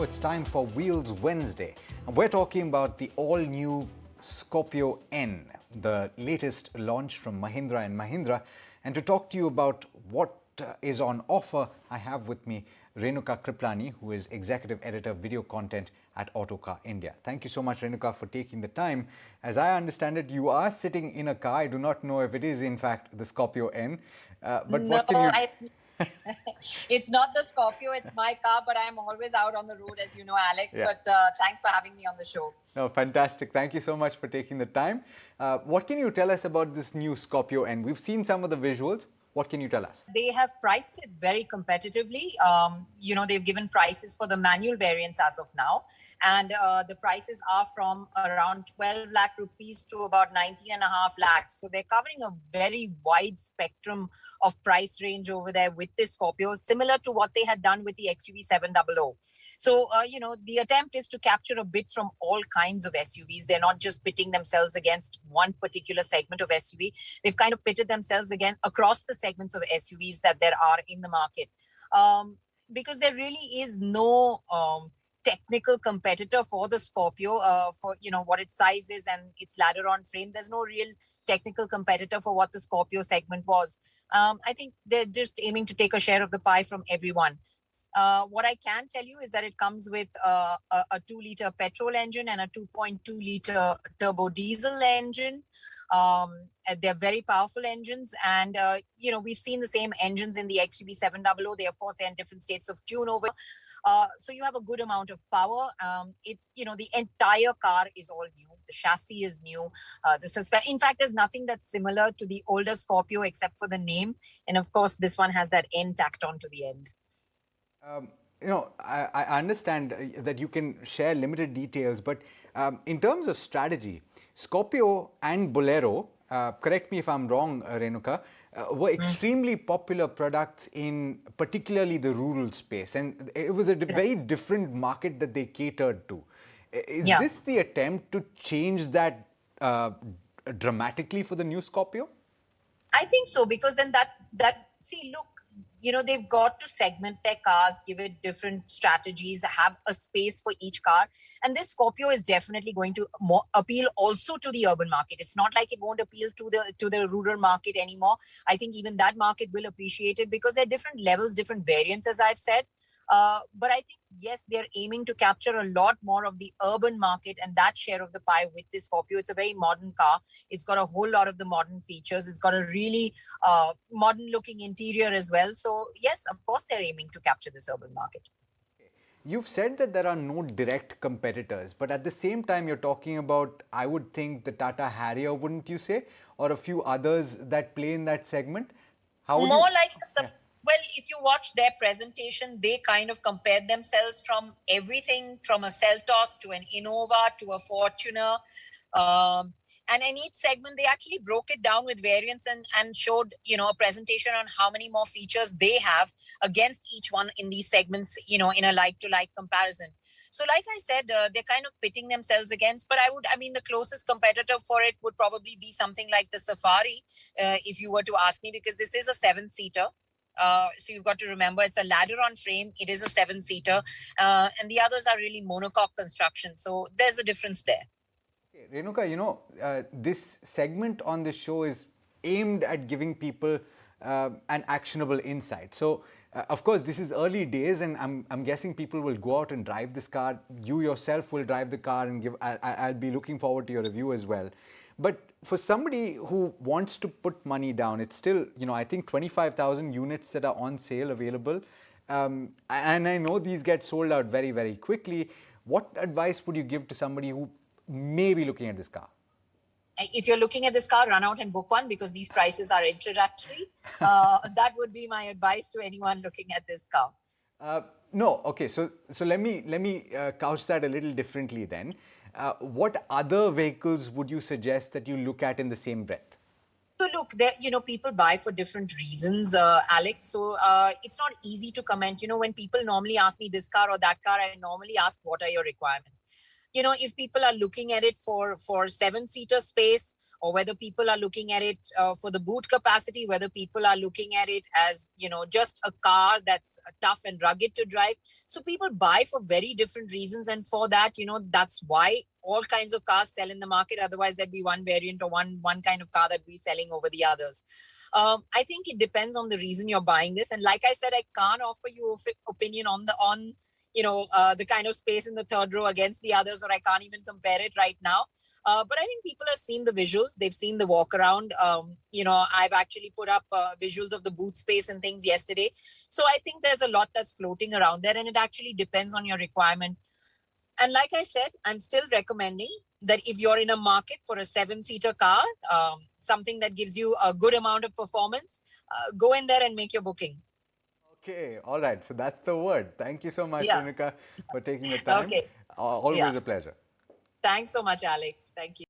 It's time for Wheels Wednesday. And we're talking about the all-new Scorpio-N, the latest launch from Mahindra and Mahindra. And to talk to you about what is on offer, I have with me Renuka Kirpalani, who is Executive Editor, Video Content at Autocar India. Thank you so much, Renuka, for taking the time. As I understand it, you are sitting in a car. I do not know if it is, in fact, the Scorpio-N. But no, what can you... It's not the Scorpio, it's my car, but I'm always out on the road, as you know, Alex. Yeah. But thanks for having me on the show. No, fantastic. Thank you so much for taking the time. What can you tell us about this new Scorpio-N? We've seen some of the visuals. What can you tell us? They have priced it very competitively. They've given prices for the manual variants as of now. And the prices are from around 12 lakh rupees to about 19.5 lakhs. So they're covering a very wide spectrum of price range over there with this Scorpio, similar to what they had done with the XUV 700. So, the attempt is to capture a bit from all kinds of SUVs. They're not just pitting themselves against one particular segment of SUV. They've kind of pitted themselves again across the segments of SUVs that there are in the market. Because there really is no technical competitor for the Scorpio, for what its size is and its ladder-on frame. There's no real technical competitor for what the Scorpio segment was. I think they're just aiming to take a share of the pie from everyone. What I can tell you is that it comes with a 2-liter petrol engine and a 2.2-liter turbo diesel engine. They're very powerful engines, and we've seen the same engines in the XUV 700. They, of course, they're in different states of tune over. So you have a good amount of power. The entire car is all new. The chassis is new. In fact, there's nothing that's similar to the older Scorpio except for the name, and of course, this one has that N tacked on to the end. I understand that you can share limited details, but in terms of strategy, Scorpio and Bolero, correct me if I'm wrong, Renuka, were extremely popular products in particularly the rural space. And it was a very different market that they catered to. Is this the attempt to change that dramatically for the new Scorpio? I think so, because then they've got to segment their cars, give it different strategies, have a space for each car. And this Scorpio is definitely going to appeal also to the urban market. It's not like it won't appeal to the rural market anymore. I think even that market will appreciate it because there are different levels, different variants, as I've said. But I think, yes, they're aiming to capture a lot more of the urban market and that share of the pie with this Scorpio. It's a very modern car. It's got a whole lot of the modern features. It's got a really modern looking interior as well. So, yes, of course, they're aiming to capture this urban market. You've said that there are no direct competitors, but at the same time, you're talking about, I would think, the Tata Harrier, wouldn't you say? Or a few others that play in that segment? Well, if you watch their presentation, they kind of compared themselves from everything from a Seltos to an Innova to a Fortuner. And in each segment, they actually broke it down with variants and showed, a presentation on how many more features they have against each one in these segments, in a like-to-like comparison. So like I said, they're kind of pitting themselves against, but the closest competitor for it would probably be something like the Safari, if you were to ask me, because this is a 7-seater. So you've got to remember it's a ladder-on frame. It is a 7-seater, and the others are really monocoque construction. So there's a difference there. Okay, Renuka, this segment on this show is aimed at giving people an actionable insight. So, of course, this is early days, and I'm guessing people will go out and drive this car. You yourself will drive the car, and I'll be looking forward to your review as well. But for somebody who wants to put money down, it's still, I think 25,000 units that are on sale available. And I know these get sold out very, very quickly. What advice would you give to somebody who may be looking at this car? If you're looking at this car, run out and book one because these prices are introductory. That would be my advice to anyone looking at this car. No, okay. So let me couch that a little differently then. What other vehicles would you suggest that you look at in the same breath? So look, people buy for different reasons, Alex. So it's not easy to comment. When people normally ask me this car or that car, I normally ask, what are your requirements? if people are looking at it for 7-seater space, or whether people are looking at it for the boot capacity, whether people are looking at it as, just a car that's tough and rugged to drive. So people buy for very different reasons. And for that, that's why all kinds of cars sell in the market. Otherwise, there'd be one variant or one kind of car that we're selling over the others. I think it depends on the reason you're buying this. And like I said, I can't offer you an opinion on the kind of space in the third row against the others, or I can't even compare it right now. But I think people have seen the visuals. They've seen the walk around. I've actually put up visuals of the boot space and things yesterday. So I think there's a lot that's floating around there, and it actually depends on your requirement. And like I said, I'm still recommending that if you're in a market for a 7-seater car, something that gives you a good amount of performance, go in there and make your booking. Okay, all right. So that's the word. Thank you so much, Yeah. Renuka, for taking the time. Okay. Always a pleasure. Thanks so much, Alex. Thank you.